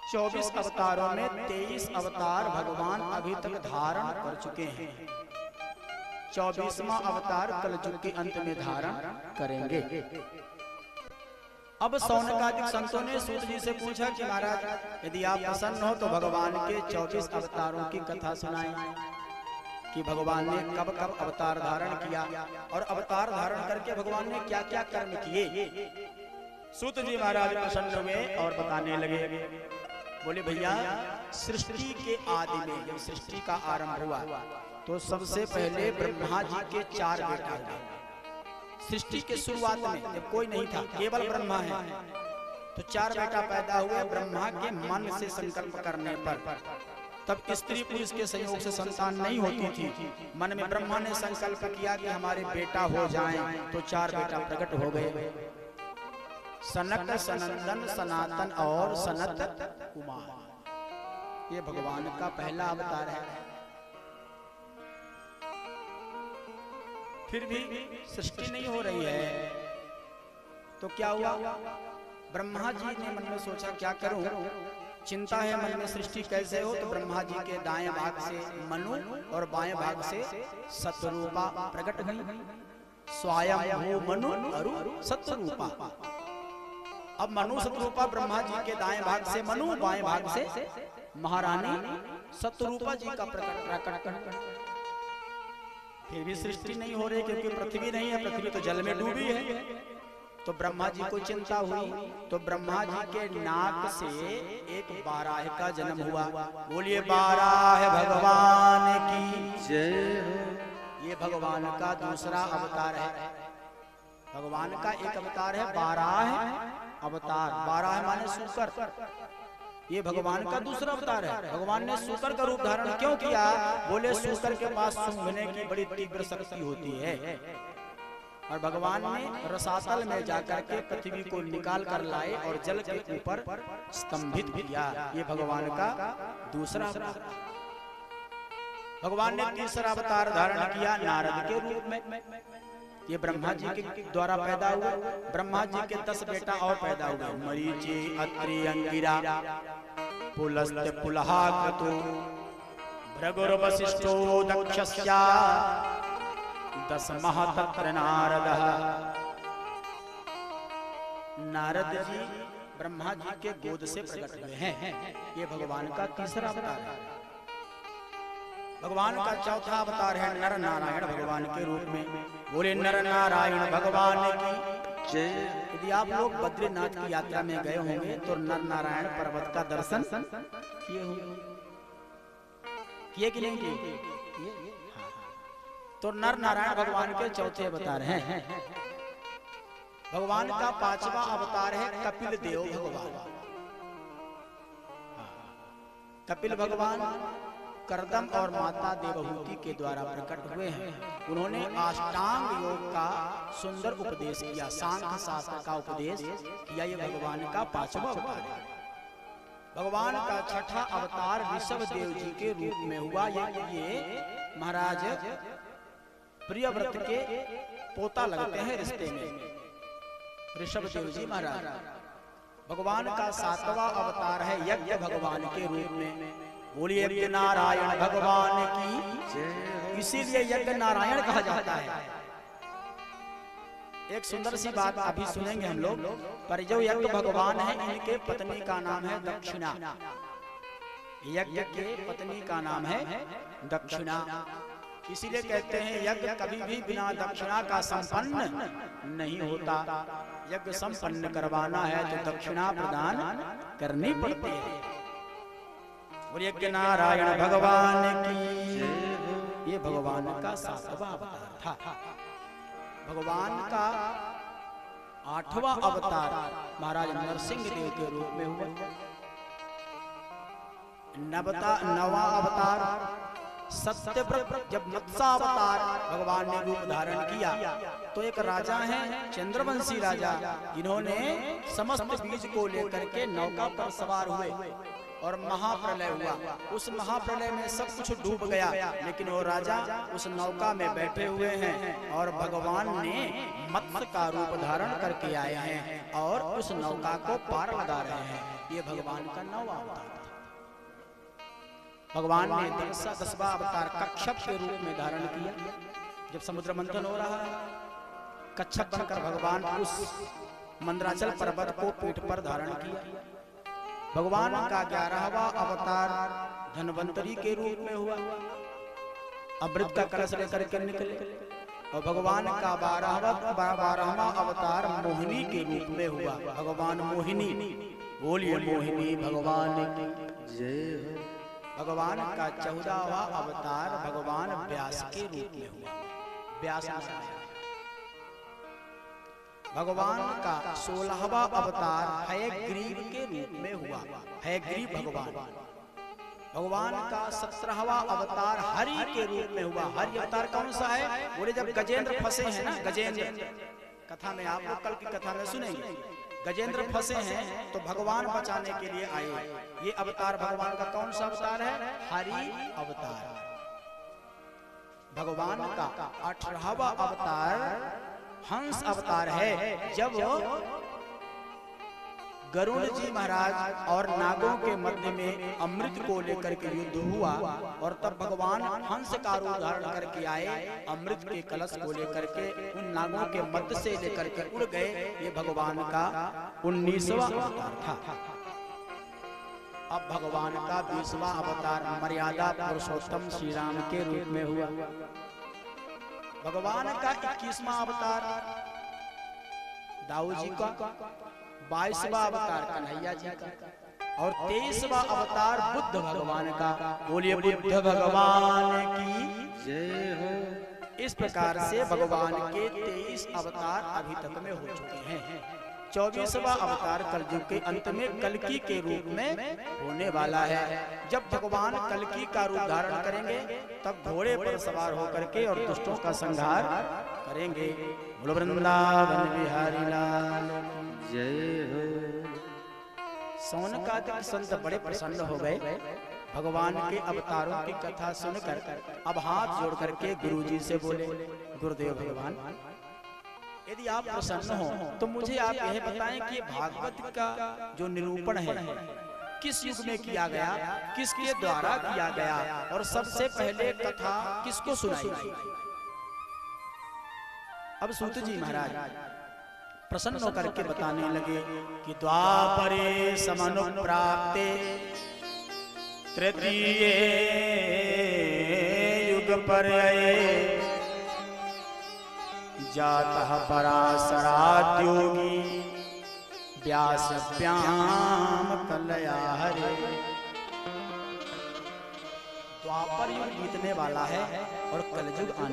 24 अवतारों में 23 अवतार भगवान अभी तक धारण कर चुके हैं। 24वां अवतार कलयुग के अंत में धारण करेंगे। अब शौनकादिक संतों ने सूत जी से पूछा कि महाराज यदि आप प्रसन्न हो तो भगवान के 24 अवतारों की कथा सुनाएं कि भगवान ने कब कब अवतार धारण किया और अवतार धारण करके भगवान ने क्या क्या कर्म किए। सूत जी महाराज प्रसन्न हुए और बताने लगे। बोले भैया सृष्टि के आदि में जब सृष्टि का आरंभ हुआ तो सबसे पहले ब्रह्मा जी के 4 बेटे हुए। सृष्टि के शुरुआत में जब कोई नहीं था, केवल ब्रह्मा है, तो 4 बेटा पैदा हुए। ब्रह्मा के मन से संकल्प करने पर, तब स्त्री पुरुष के संयोग से संतान नहीं होती थी। मन में ब्रह्मा ने संकल्प किया कि हमारे बेटा हो जाएं, तो 4 बेटा प्रकट हो गए। सनक, सनंदन, सनातन और सनत कुमार। ये भगवान का पहला अवतार है। फिर भी सृष्टि नहीं हो रही है तो क्या हुआ? ब्रह्मा जी ने मन में सोचा क्या करूं, चिंता है मन में सृष्टि कैसे हो। तो ब्रह्मा जी के दाएं भाग से मनु और बाएं भाग से सतरूपा प्रकट हुई। स्वयं हो मनु और सतरूपा। अब मनु सतरूपा ब्रह्मा जी के दाएं भाग से मनु, बाएं भाग से महारानी सतरूपा जी का प्रकट। फिर भी सृष्टि नहीं हो रही क्योंकि पृथ्वी नहीं है, पृथ्वी तो जल में डूबी है। तो ब्रह्मा जी को चिंता हुई। तो ब्रह्मा जी के नाक से एक बाराह का जन्म हुआ। बोलिए बाराह भगवान की जय। ये भगवान का दूसरा अवतार है। भगवान का एक अवतार है बाराह अवतार। बाराह माने सूकर। ये भगवान का दूसरा अवतार है। भगवान ने सूकर का रूप धारण क्यों किया? बोले सूकर के पास सूंघने की बड़ी तीव्र शक्ति होती है और भगवान ने रसातल में जाकर के पृथ्वी को निकाल कर लाए और जल के ऊपर स्तंभित किया। ये भगवान का दूसरा अवतार। भगवान ने तीसरा अवतार धारण किया नारद के रूप में। ये ब्रह्मा जी के द्वारा पैदा हुआ। ब्रह्मा जी के 10 बेटा और पैदा हुए। मरीचि, अत्रि, अंगिरा, पुलस्त्य, पुलहाक्रतु, भृगुर्वसिष्ठो दक्षस्या, 10 तत्र नारदः। नारद जी ब्रह्मा जी के गोद से प्रकट हुए हैं। ये भगवान का तीसरा अवतार है। भगवान का चौथा अवतार है नर नारायण भगवान के रूप में। बोले नर नारायण भगवान की जय। यदि आप लोग बद्रीनाथ की यात्रा में गए होंगे तो नर नारायण पर्वत का दर्शन किए होंगे, किए कि नहीं किए? तो नर नारायण भगवान के चौथे अवतार हैं। भगवान का 5वां अवतार है कपिल देव भगवान। कपिल भगवान करदम और माता देवहूति के द्वारा प्रकट हुए हैं। उन्होंने अष्टांग योग का सुंदर उपदेश किया, सांख्य शास्त्र का उपदेश किया। ये भगवान का 5वां अवतार है। भगवान का 6ठा अवतार ऋषभ देव जी के रूप में हुआ। ये महाराज प्रियव्रत के पोता लगते हैं रिश्ते में, ऋषभ देव जी महाराज। भगवान का 7वां अवतार है यज्ञ भगवान के रूप में। बोलिए यज्ञ नारायण भगवान की। इसीलिए यज्ञ नारायण कहा जाता है। एक सुंदर सी बात अभी सुनेंगे हम लोग। पर जो यज्ञ भगवान है इनके पत्नी का नाम है दक्षिणा। यज्ञ के पत्नी का नाम है दक्षिणा। इसीलिए कहते हैं यज्ञ कभी भी बिना दक्षिणा का संपन्न नहीं होता। यज्ञ संपन्न करवाना है तो दक्षिणा प्रदान करनी पड़ती है। और यज्ञ नारायण भगवान की। ये भगवान का 7वां अवतार था। भगवान का 8वां अवतार महाराज नरसिंह देव के रूप में हुआ। 9वां अवतार सत्यव्रत। जब मत्स्यावतार भगवान ने रूप धारण किया तो एक राजा हैं चंद्रवंशी राजा, जिन्होंने समस्त बीज को लेकर के नौका पर सवार हुए और महाप्रलय हुआ। उस महाप्रलय में सब कुछ डूब गया, लेकिन वो राजा उस नौका में बैठे हुए हैं और भगवान ने मत्स्य का रूप धारण करके आए हैं और उस नौका को पार लगा रहे हैं। ये भगवान का 9वां अवतार था। भगवान ने 10वां अवतार कच्छप के रूप में धारण किया। जब समुद्र मंथन हो रहा है, कच्छप बनकर भगवान उस मंदराचल पर्वत को पीठ पर धारण किया। भगवान का 11वां अवतार धन्वंतरी के रूप में हुआ, अमृत का कलश लेकर के निकले। और भगवान का 12वां अवतार मोहिनी के रूप में हुआ, भगवान मोहिनी। बोलिए मोहिनी भगवान की जय हो। भगवान का 14वां अवतार भगवान व्यास के रूप में हुआ, व्यास भगवान का 16वां अवतार हयग्रीव के रूप में हुआ, हयग्रीव भगवान। भगवान का 17वां अवतार हरि के रूप में हुआ। हरि अवतार कौन सा है? बोले जब गजेंद्र फंसे हैं ना, गजेंद्र कथा में आप लोग कल की कथा में सुनेंगे, गजेंद्र फंसे हैं तो भगवान बचाने के लिए आए। ये अवतार भगवान का कौन सा अवतार है? हरि अवतार। भगवान का 18वां अवतार हंस अवतार है। जब गरुड़ जी महाराज और नागों के मध्य में अमृत को लेकर के युद्ध हुआ और तब भगवान हंस का रूप धारण करके आए, अमृत के कलश को लेकर के उन नागों के मध्य से लेकर के उड़ गए। ये भगवान का 19वां अवतार था। अब भगवान का 20वां अवतार मर्यादा पुरुषोत्तम श्री राम के रूप में हुआ। भगवान का 21वां अवतार दाऊ जी का, 22वां अवतार कन्हैया जी का और 23वां अवतार बुद्ध भगवान का। बोलिए बुद्ध भगवान की जय हो। इस प्रकार से भगवान के 23 अवतार अभी तक में हो चुके हैं। 24वां अवतार कलयुग के अंत में कल्कि के रूप में होने वाला है। जब भगवान कल्कि का रूप धारण करेंगे तब घोड़े पर सवार होकर के और दुष्टों का संहार करेंगे। बोलो वृंदावन बिहारी लाल जय हो। सौनकादिक संत बड़े प्रसन्न हो गए भगवान के अवतारों की कथा सुनकर। अब हाथ जोड़ करके गुरुजी से बोले, गुरुदेव भगवान, यदि आप प्रसन्न हो तो मुझे आप यह बताएं कि भागवत का जो निरूपण है किस युग में किया गया, किसके द्वारा किया गया और सबसे पहले कथा किसको सुनाई गई। अब सूत जी महाराज प्रसन्न होकर के बताने लगे कि द्वापरे समनुप्राप्ते तृतीये युग पर्याये जातः पराशराद्योगी व्यासव्याम कलया हरे। द्वापर युग बीतने वाला है और कलयुग आने